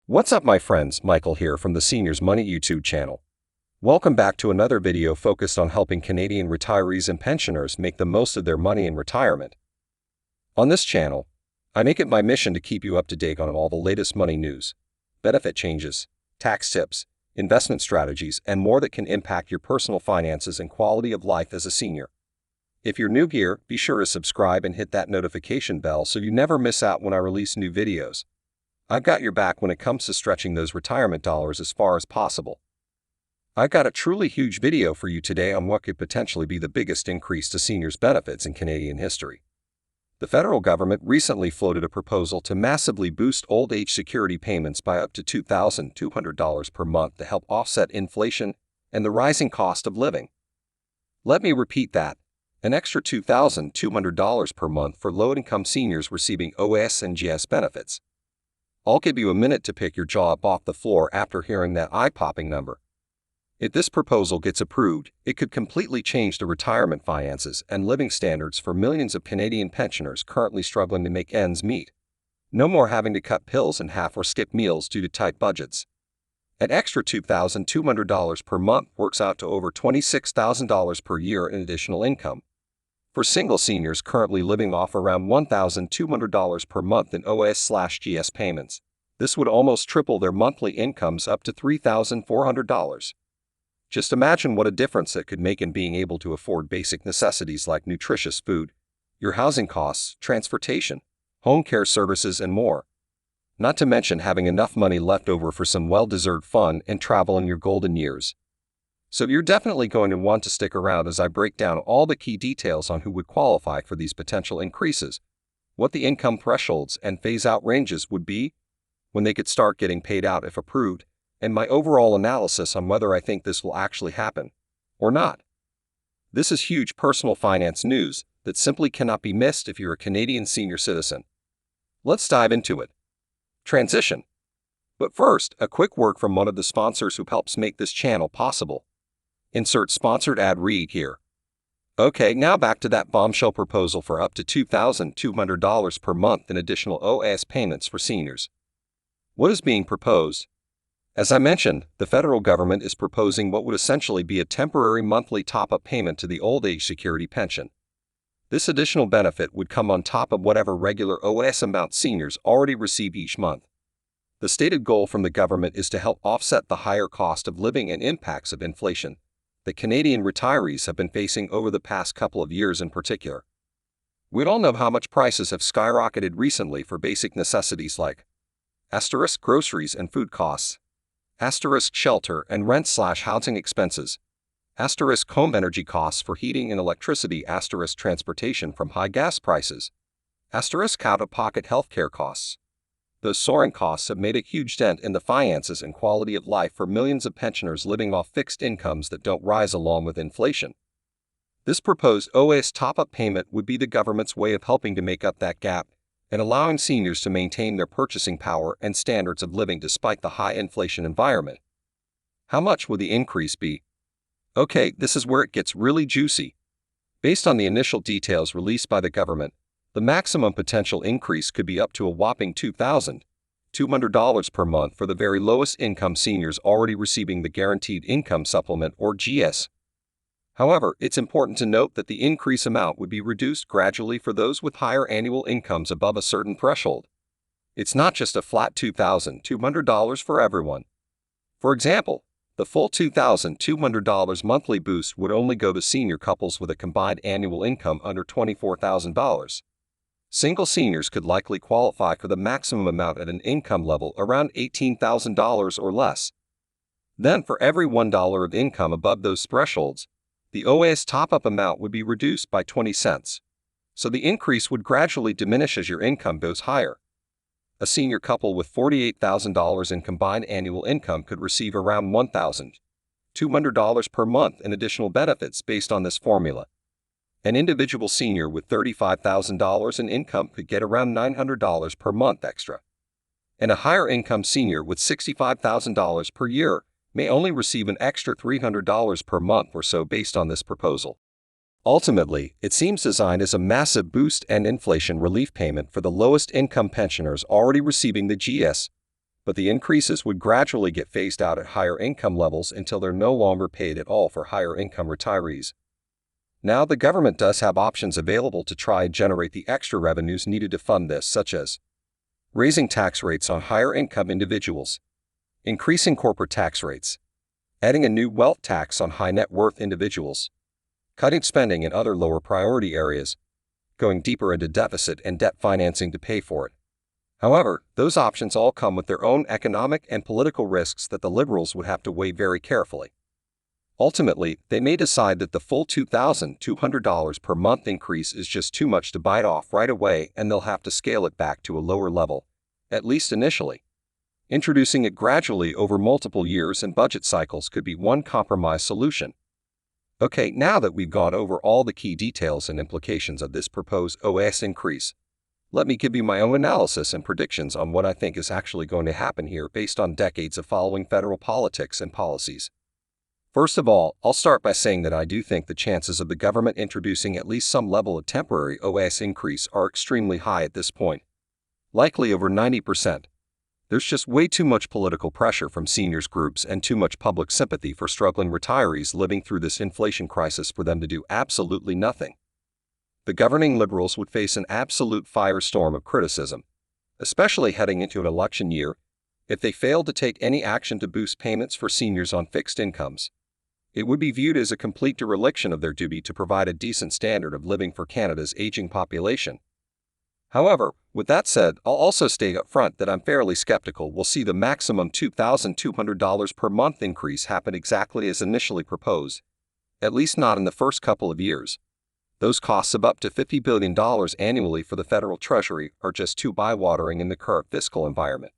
What's up, my friends? Michael here from the Seniors Money YouTube channel. Welcome back to another video focused on helping Canadian retirees and pensioners make the most of their money in retirement. On this channel, I make it my mission to keep you up to date on all the latest money news, benefit changes, tax tips, investment strategies, and more that can impact your personal finances and quality of life as a senior. If you're new here, be sure to subscribe and hit that notification bell so you never miss out when I release new videos. I've got your back when it comes to stretching those retirement dollars as far as possible. I've got a truly huge video for you today on what could potentially be the biggest increase to seniors' benefits in Canadian history. The federal government recently floated a proposal to massively boost old age security payments by up to $2,200 per month to help offset inflation and the rising cost of living. Let me repeat that. An extra $2,200 per month for low-income seniors receiving OAS and GS benefits. I'll give you a minute to pick your jaw up off the floor after hearing that eye-popping number. If this proposal gets approved, it could completely change the retirement finances and living standards for millions of Canadian pensioners currently struggling to make ends meet. No more having to cut pills in half or skip meals due to tight budgets. An extra $2,200 per month works out to over $26,000 per year in additional income. For single seniors currently living off around $1,200 per month in OAS/GS payments, this would almost triple their monthly incomes up to $3,400. Just imagine what a difference it could make in being able to afford basic necessities like nutritious food, your housing costs, transportation, home care services, and more. Not to mention having enough money left over for some well-deserved fun and travel in your golden years. So you're definitely going to want to stick around as I break down all the key details on who would qualify for these potential increases, what the income thresholds and phase-out ranges would be, when they could start getting paid out if approved, and my overall analysis on whether I think this will actually happen or not. This is huge personal finance news that simply cannot be missed if you're a Canadian senior citizen. Let's dive into it. Transition. But first, a quick word from one of the sponsors who helps make this channel possible. Insert sponsored ad read here. Okay, now back to that bombshell proposal for up to $2,200 per month in additional OAS payments for seniors. What is being proposed? As I mentioned, the federal government is proposing what would essentially be a temporary monthly top-up payment to the old age security pension. This additional benefit would come on top of whatever regular OAS amount seniors already receive each month. The stated goal from the government is to help offset the higher cost of living and impacts of inflation that Canadian retirees have been facing over the past couple of years in particular. We all know how much prices have skyrocketed recently for basic necessities like groceries and food costs, shelter and rent/housing expenses, home energy costs for heating and electricity, transportation from high gas prices, out-of-pocket healthcare costs. Those soaring costs have made a huge dent in the finances and quality of life for millions of pensioners living off fixed incomes that don't rise along with inflation. This proposed OAS top-up payment would be the government's way of helping to make up that gap and allowing seniors to maintain their purchasing power and standards of living despite the high inflation environment. How much would the increase be? Okay, this is where it gets really juicy. Based on the initial details released by the government, the maximum potential increase could be up to a whopping $2,200 per month for the very lowest income seniors already receiving the Guaranteed Income Supplement or GS. However, it's important to note that the increase amount would be reduced gradually for those with higher annual incomes above a certain threshold. It's not just a flat $2,200 for everyone. For example, the full $2,200 monthly boost would only go to senior couples with a combined annual income under $24,000. Single seniors could likely qualify for the maximum amount at an income level around $18,000 or less. Then, for every $1 of income above those thresholds, the OAS top-up amount would be reduced by 20 cents. So the increase would gradually diminish as your income goes higher. A senior couple with $48,000 in combined annual income could receive around $1,200 per month in additional benefits based on this formula. An individual senior with $35,000 in income could get around $900 per month extra. And a higher income senior with $65,000 per year may only receive an extra $300 per month or so based on this proposal. Ultimately, it seems designed as a massive boost and inflation relief payment for the lowest income pensioners already receiving the GS, but the increases would gradually get phased out at higher income levels until they're no longer paid at all for higher income retirees. Now, the government does have options available to try and generate the extra revenues needed to fund this, such as raising tax rates on higher income individuals, increasing corporate tax rates, adding a new wealth tax on high net worth individuals, cutting spending in other lower priority areas, going deeper into deficit and debt financing to pay for it. However, those options all come with their own economic and political risks that the Liberals would have to weigh very carefully. Ultimately, they may decide that the full $2,200 per month increase is just too much to bite off right away, and they'll have to scale it back to a lower level, at least initially. Introducing it gradually over multiple years and budget cycles could be one compromise solution. Okay, now that we've gone over all the key details and implications of this proposed OAS increase, let me give you my own analysis and predictions on what I think is actually going to happen here based on decades of following federal politics and policies. First of all, I'll start by saying that I do think the chances of the government introducing at least some level of temporary OAS increase are extremely high at this point. Likely over 90%. There's just way too much political pressure from seniors groups and too much public sympathy for struggling retirees living through this inflation crisis for them to do absolutely nothing. The governing Liberals would face an absolute firestorm of criticism, especially heading into an election year, if they failed to take any action to boost payments for seniors on fixed incomes. It would be viewed as a complete dereliction of their duty to provide a decent standard of living for Canada's aging population. However, with that said, I'll also state up front that I'm fairly skeptical we'll see the maximum $2,200 per month increase happen exactly as initially proposed, at least not in the first couple of years. Those costs of up to $50 billion annually for the federal treasury are just too eye-watering in the current fiscal environment.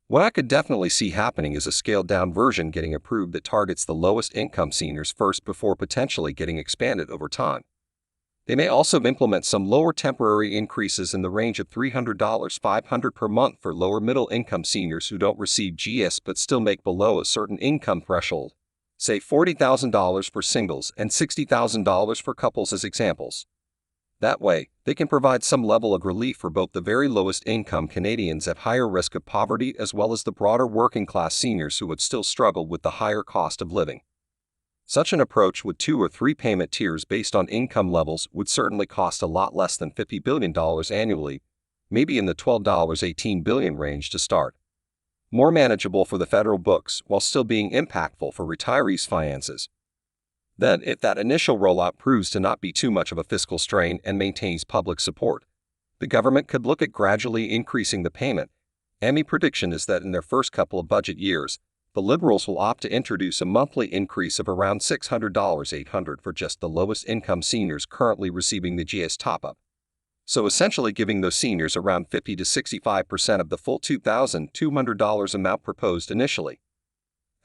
What I could definitely see happening is a scaled-down version getting approved that targets the lowest income seniors first before potentially getting expanded over time. They may also implement some lower temporary increases in the range of $300 $500 per month for lower middle income seniors who don't receive GS but still make below a certain income threshold, say $40,000 for singles and $60,000 for couples as examples. That way, they can provide some level of relief for both the very lowest income Canadians at higher risk of poverty as well as the broader working class seniors who would still struggle with the higher cost of living. Such an approach with 2 or 3 payment tiers based on income levels would certainly cost a lot less than $50 billion annually, maybe in the $12-18 billion range to start. More manageable for the federal books while still being impactful for retirees' finances. Then, if that initial rollout proves to not be too much of a fiscal strain and maintains public support, the government could look at gradually increasing the payment. And my prediction is that in their first couple of budget years, the Liberals will opt to introduce a monthly increase of around $600 $800 for just the lowest income seniors currently receiving the GS top-up. So essentially giving those seniors around 50 to 65% of the full $2,200 amount proposed initially.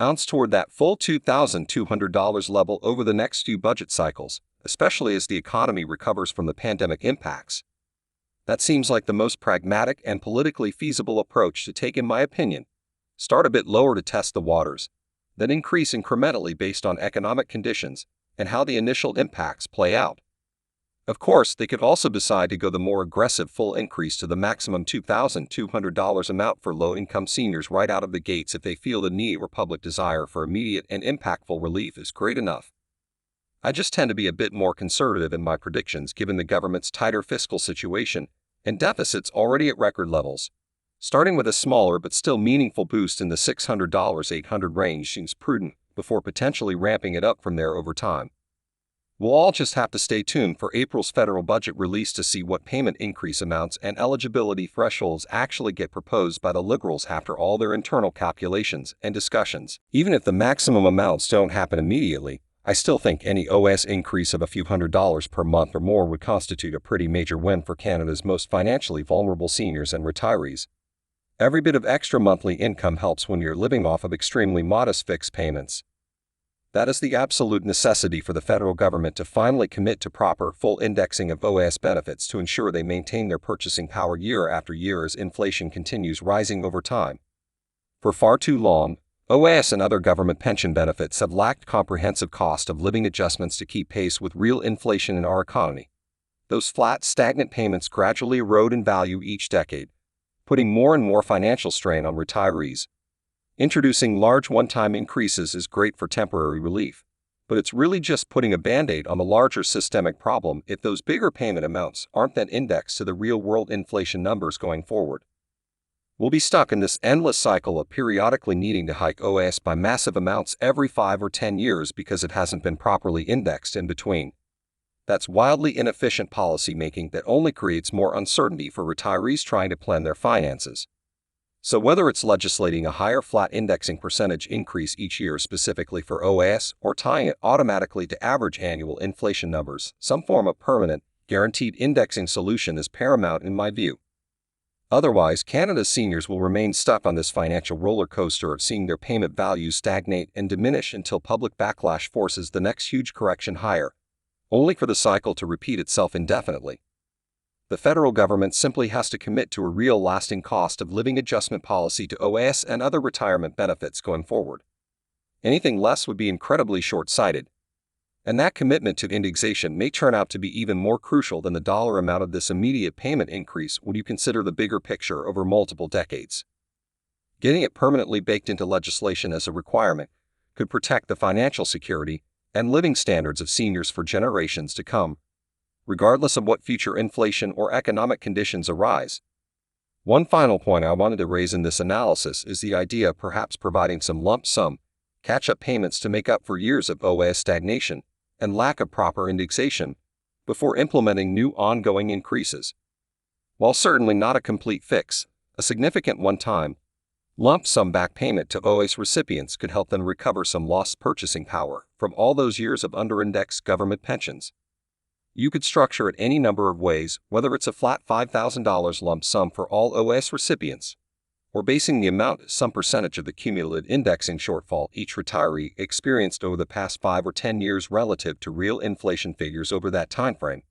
Ounce toward that full $2,200 level over the next few budget cycles, especially as the economy recovers from the pandemic impacts. That seems like the most pragmatic and politically feasible approach to take in my opinion. Start a bit lower to test the waters, then increase incrementally based on economic conditions and how the initial impacts play out. Of course, they could also decide to go the more aggressive full increase to the maximum $2,200 amount for low-income seniors right out of the gates if they feel the need or public desire for immediate and impactful relief is great enough. I just tend to be a bit more conservative in my predictions given the government's tighter fiscal situation and deficits already at record levels. Starting with a smaller but still meaningful boost in the $600 $800 range seems prudent before potentially ramping it up from there over time. We'll all just have to stay tuned for April's federal budget release to see what payment increase amounts and eligibility thresholds actually get proposed by the Liberals after all their internal calculations and discussions. Even if the maximum amounts don't happen immediately, I still think any OAS increase of a few $100s per month or more would constitute a pretty major win for Canada's most financially vulnerable seniors and retirees. Every bit of extra monthly income helps when you're living off of extremely modest fixed payments. That is the absolute necessity for the federal government to finally commit to proper, full indexing of OAS benefits to ensure they maintain their purchasing power year after year as inflation continues rising over time. For far too long, OAS and other government pension benefits have lacked comprehensive cost of living adjustments to keep pace with real inflation in our economy. Those flat, stagnant payments gradually erode in value each decade, putting more and more financial strain on retirees. Introducing large one-time increases is great for temporary relief, but it's really just putting a band-aid on the larger systemic problem if those bigger payment amounts aren't then indexed to the real-world inflation numbers going forward. We'll be stuck in this endless cycle of periodically needing to hike OAS by massive amounts every 5 or 10 years because it hasn't been properly indexed in between. That's wildly inefficient policy making that only creates more uncertainty for retirees trying to plan their finances. So whether it's legislating a higher flat indexing percentage increase each year specifically for OAS or tying it automatically to average annual inflation numbers, some form of permanent, guaranteed indexing solution is paramount in my view. Otherwise, Canada's seniors will remain stuck on this financial roller coaster of seeing their payment values stagnate and diminish until public backlash forces the next huge correction higher, only for the cycle to repeat itself indefinitely. The federal government simply has to commit to a real lasting cost of living adjustment policy to OAS and other retirement benefits going forward. Anything less would be incredibly short-sighted. And that commitment to indexation may turn out to be even more crucial than the dollar amount of this immediate payment increase when you consider the bigger picture over multiple decades. Getting it permanently baked into legislation as a requirement could protect the financial security and living standards of seniors for generations to come, regardless of what future inflation or economic conditions arise. One final point I wanted to raise in this analysis is the idea of perhaps providing some lump sum, catch-up payments to make up for years of OAS stagnation and lack of proper indexation before implementing new ongoing increases. While certainly not a complete fix, a significant one-time, lump sum back payment to OAS recipients could help them recover some lost purchasing power from all those years of under-indexed government pensions. You could structure it any number of ways, whether it's a flat $5,000 lump sum for all OAS recipients, or basing the amount as some percentage of the cumulative indexing shortfall each retiree experienced over the past 5 or 10 years relative to real inflation figures over that timeframe.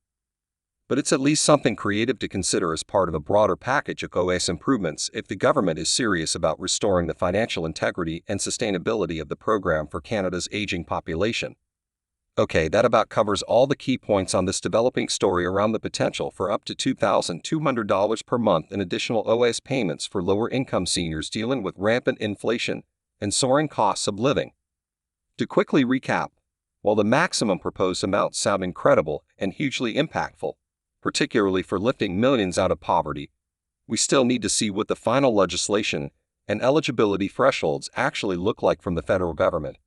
But it's at least something creative to consider as part of a broader package of OAS improvements if the government is serious about restoring the financial integrity and sustainability of the program for Canada's aging population. Okay, that about covers all the key points on this developing story around the potential for up to $2,200 per month in additional OAS payments for lower-income seniors dealing with rampant inflation and soaring costs of living. To quickly recap, while the maximum proposed amounts sound incredible and hugely impactful, particularly for lifting millions out of poverty, we still need to see what the final legislation and eligibility thresholds actually look like from the federal government.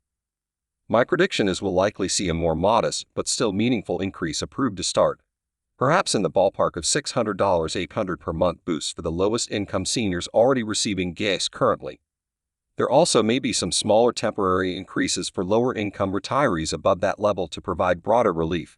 My prediction is we'll likely see a more modest but still meaningful increase approved to start, perhaps in the ballpark of $600 $800 per month boost for the lowest income seniors already receiving GAS currently. There also may be some smaller temporary increases for lower income retirees above that level to provide broader relief.